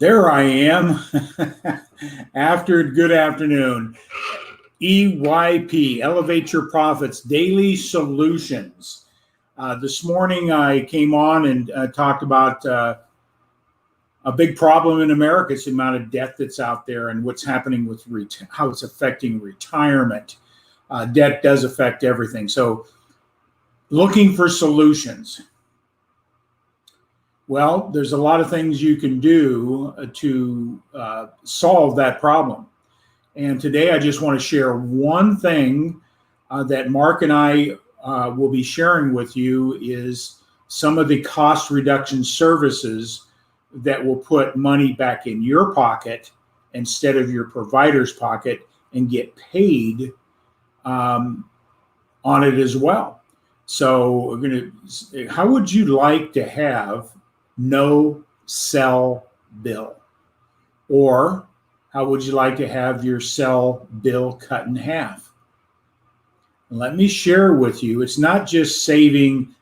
There I am. Good afternoon. EYP, Elevate Your Profits, Daily Solutions. This morning I came on and talked about a big problem in America. It's the amount of debt that's out there and what's happening with how it's affecting retirement. Debt does affect everything. So looking for solutions. Well, there's a lot of things you can do to solve that problem. And today I just want to share one thing that Mark and I will be sharing with you is some of the cost reduction services that will put money back in your pocket instead of your provider's pocket and get paid on it as well. So how would you like to have no cell bill? Or how would you like to have your cell bill cut in half? Let me share with you, it's not just saving,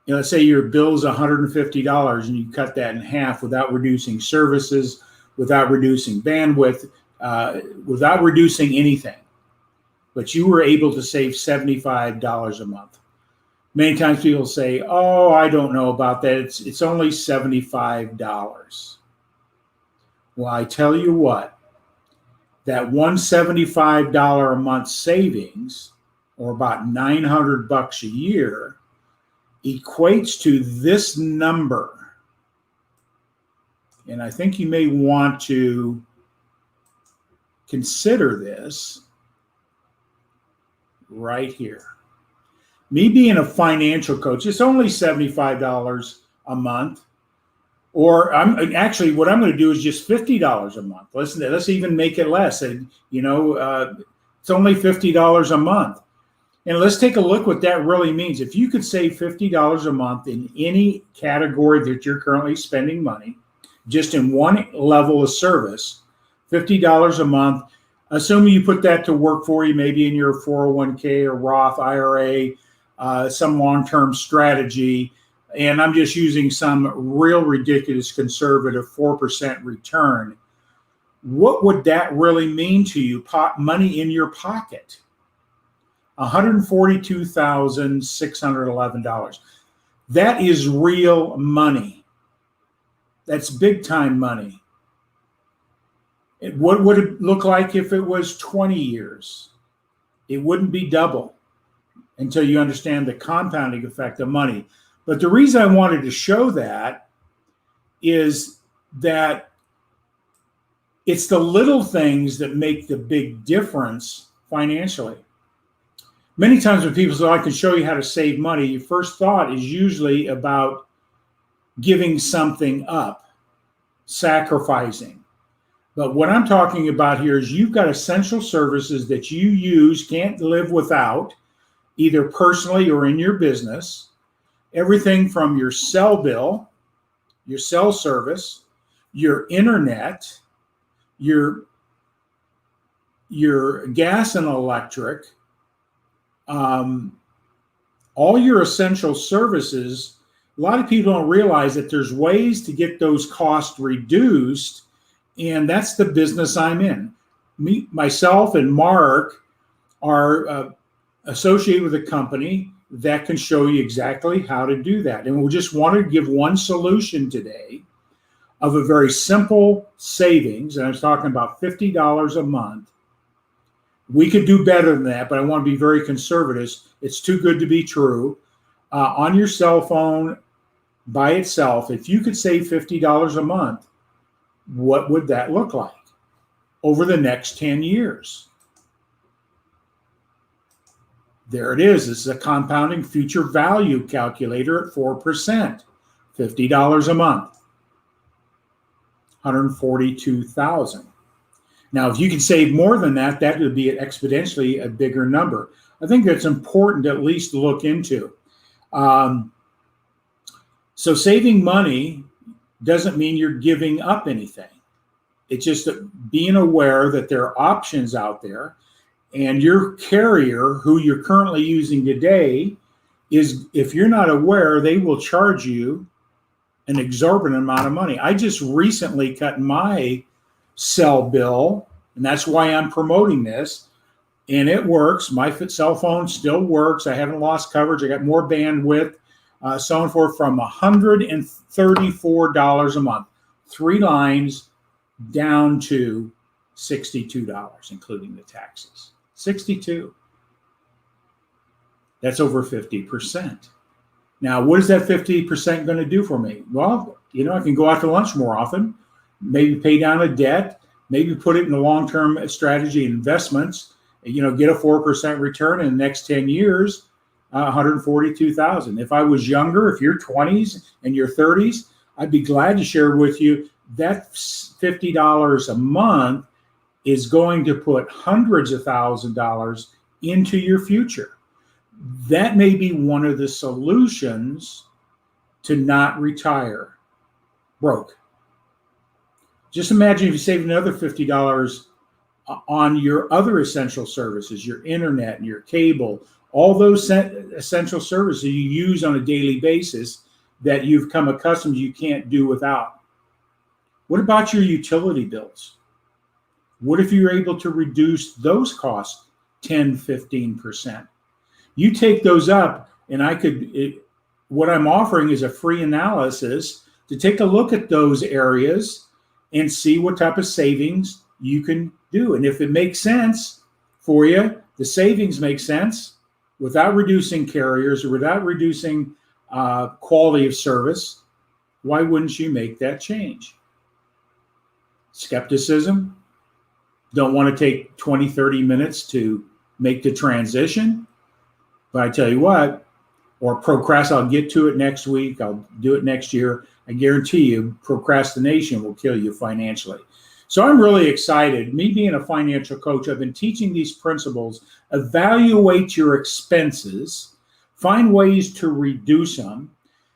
let's say your bill is $150 and you cut that in half without reducing services, without reducing bandwidth, without reducing anything. But you were able to save $75 a month. Many times people say, oh, I don't know about that. It's only $75. Well, I tell you what, that $175 a month savings, or about $900 a year, equates to this number. And I think you may want to consider this right here. Me being a financial coach, it's only $75 a month. Or what I'm going to do is just $50 a month. Let's even make it less. And, it's only $50 a month. And let's take a look what that really means. If you could save $50 a month in any category that you're currently spending money, just in one level of service, $50 a month, assuming you put that to work for you, maybe in your 401k or Roth IRA, some long-term strategy, and I'm just using some real ridiculous conservative 4% return, what would that really mean to you? Money in your pocket, $142,611. That is real money. That's big time money. What would it look like if it was 20 years? It wouldn't be double until you understand the compounding effect of money. But the reason I wanted to show that is that it's the little things that make the big difference financially. Many times when people say, I can show you how to save money, your first thought is usually about giving something up, sacrificing. But what I'm talking about here is you've got essential services that you use, can't live without, either personally or in your business. Everything from your cell bill, your cell service, your internet, your gas and electric, all your essential services. A lot of people don't realize that there's ways to get those costs reduced, and that's the business I'm in. Myself and Mark are associated with a company that can show you exactly how to do that. And we just wanted to give one solution today of a very simple savings. And I was talking about $50 a month. We could do better than that, but I want to be very conservative. It's too good to be true. On your cell phone by itself, if you could save $50 a month, what would that look like over the next 10 years? There it is. This is a compounding future value calculator at 4%, $50 a month, $142,000. Now, if you can save more than that, that would be exponentially a bigger number. I think that's important to at least look into. So saving money doesn't mean you're giving up anything. It's just being aware that there are options out there. And your carrier, who you're currently using today, is, if you're not aware, they will charge you an exorbitant amount of money. I just recently cut my cell bill, and that's why I'm promoting this. And it works. My cell phone still works. I haven't lost coverage. I got more bandwidth, so on and forth, from $134 a month, 3 lines, down to $62, including the taxes. 62. That's over 50%. Now, what is that 50% going to do for me? Well, I can go out to lunch more often, maybe pay down a debt, maybe put it in a long-term strategy investments, get a 4% return in the next 10 years, $142,000. If I was younger, if you're 20s and you're 30s, I'd be glad to share with you that $50 a month is going to put hundreds of $1,000s into your future. That may be one of the solutions to not retire broke. Just imagine if you save another $50 on your other essential services, your internet and your cable, all those essential services you use on a daily basis that you've come accustomed you can't do without. What about your utility bills? What if you're able to reduce those costs 10, 15%? You take those up, and what I'm offering is a free analysis to take a look at those areas and see what type of savings you can do. And if it makes sense for you, the savings make sense without reducing carriers or without reducing quality of service, why wouldn't you make that change? Skepticism? Don't want to take 20, 30 minutes to make the transition? But I tell you what, or I'll get to it next week, I'll do it next year. I guarantee you, procrastination will kill you financially. So I'm really excited. Me being a financial coach, I've been teaching these principles. Evaluate your expenses, find ways to reduce them.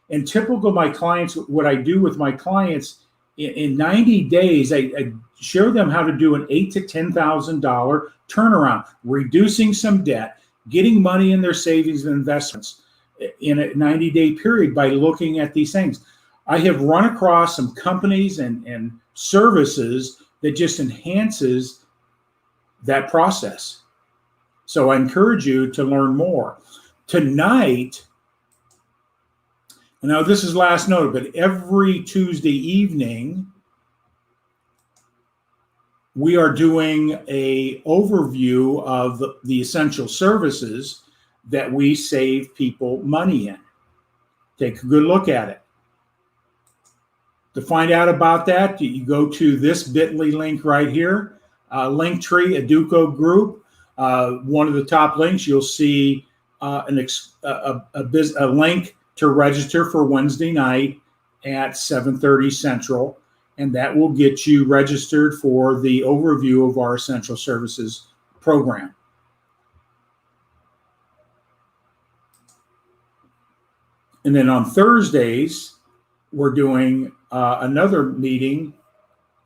And typical my clients, what I do with my clients, in 90 days, I show them how to do an $8,000 to $10,000 turnaround, reducing some debt, getting money in their savings and investments in a 90-day period by looking at these things. I have run across some companies and services that just enhances that process. So I encourage you to learn more. Tonight, now this is last note, but every Tuesday evening, we are doing an overview of the essential services that we save people money in. Take a good look at it. To find out about that, you go to this bit.ly link right here, Linktree, Educo Group. One of the top links, you'll see a link to register for Wednesday night at 7:30 Central. And that will get you registered for the overview of our essential services program. And then on Thursdays, we're doing another meeting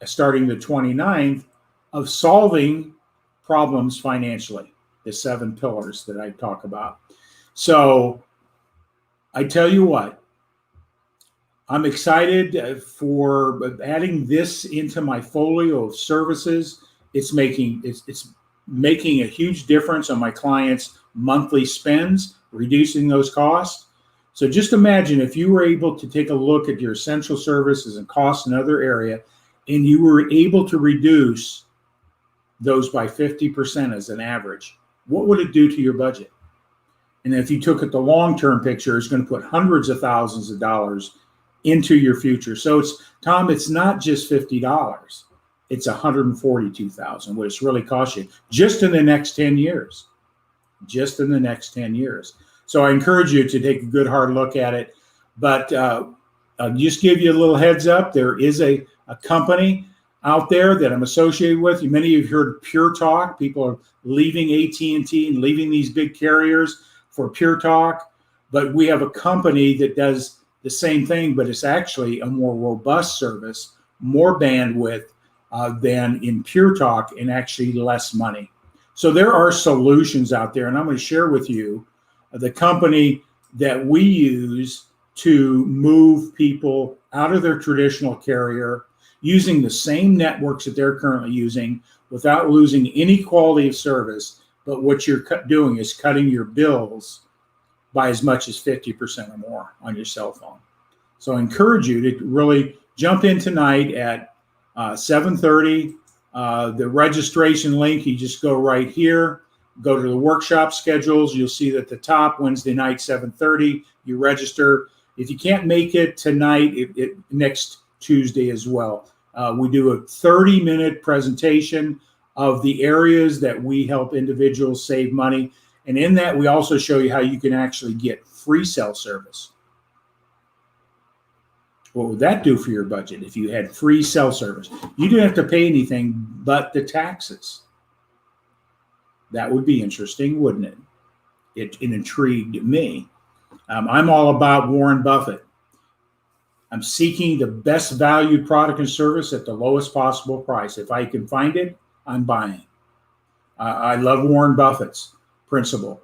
starting the 29th of solving problems financially, the 7 pillars that I talk about. So I tell you what, I'm excited for adding this into my folio of services. It's making a huge difference on my clients' monthly spends, reducing those costs. So just imagine if you were able to take a look at your essential services and costs in another area, and you were able to reduce those by 50% as an average, what would it do to your budget? And if you took it the long-term picture, it's going to put hundreds of thousands of dollars into your future. So it's not just $50. It's $142,000, which really costs you just in the next 10 years. Just in the next 10 years. So I encourage you to take a good hard look at it. But I'll just give you a little heads up. There is a company out there that I'm associated with. Many of you have heard Pure Talk. People are leaving AT&T and leaving these big carriers for Pure Talk. But we have a company that does the same thing, but it's actually a more robust service, more bandwidth than in Pure Talk, and actually less money. So there are solutions out there, and I'm going to share with you the company that we use to move people out of their traditional carrier using the same networks that they're currently using without losing any quality of service. But what you're doing is cutting your bills by as much as 50% or more on your cell phone. So I encourage you to really jump in tonight at 7:30. The registration link, you just go right here, go to the workshop schedules. You'll see that at the top, Wednesday night, 7:30, you register. If you can't make it tonight, next Tuesday as well. We do a 30-minute presentation of the areas that we help individuals save money. And in that, we also show you how you can actually get free cell service. What would that do for your budget if you had free cell service? You didn't have to pay anything but the taxes. That would be interesting, wouldn't it? It intrigued me. I'm all about Warren Buffett. I'm seeking the best value product and service at the lowest possible price. If I can find it, I'm buying. I love Warren Buffett's principle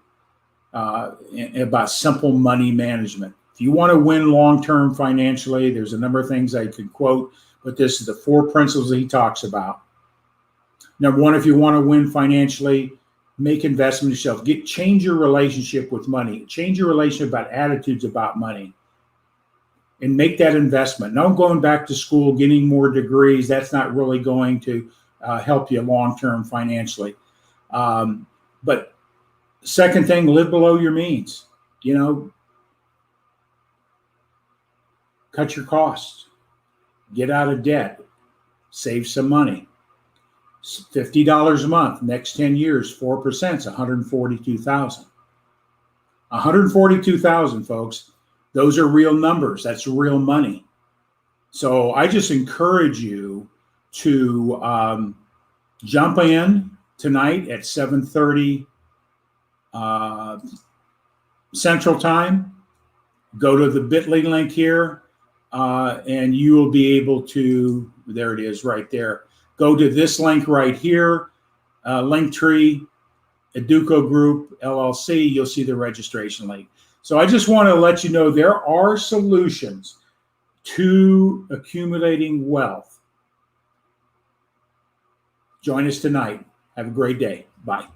about simple money management. If you want to win long-term financially, there's a number of things I could quote, but this is the 4 principles that he talks about. Number 1, if you want to win financially, make investment in yourself. Change your relationship with money. Change your relationship about attitudes about money. And make that investment. No going back to school, getting more degrees. That's not really going to help you long-term financially. But second thing, live below your means. Cut your costs. Get out of debt. Save some money. $50 a month. Next 10 years, 4% is $142,000. $142,000, folks. Those are real numbers. That's real money. So I just encourage you to jump in tonight at 7:30 Central Time. Go to the bit.ly link here, and you will be able to, there it is right there. Go to this link right here, Linktree, Educo Group, LLC. You'll see the registration link. So I just want to let you know there are solutions to accumulating wealth. Join us tonight. Have a great day. Bye.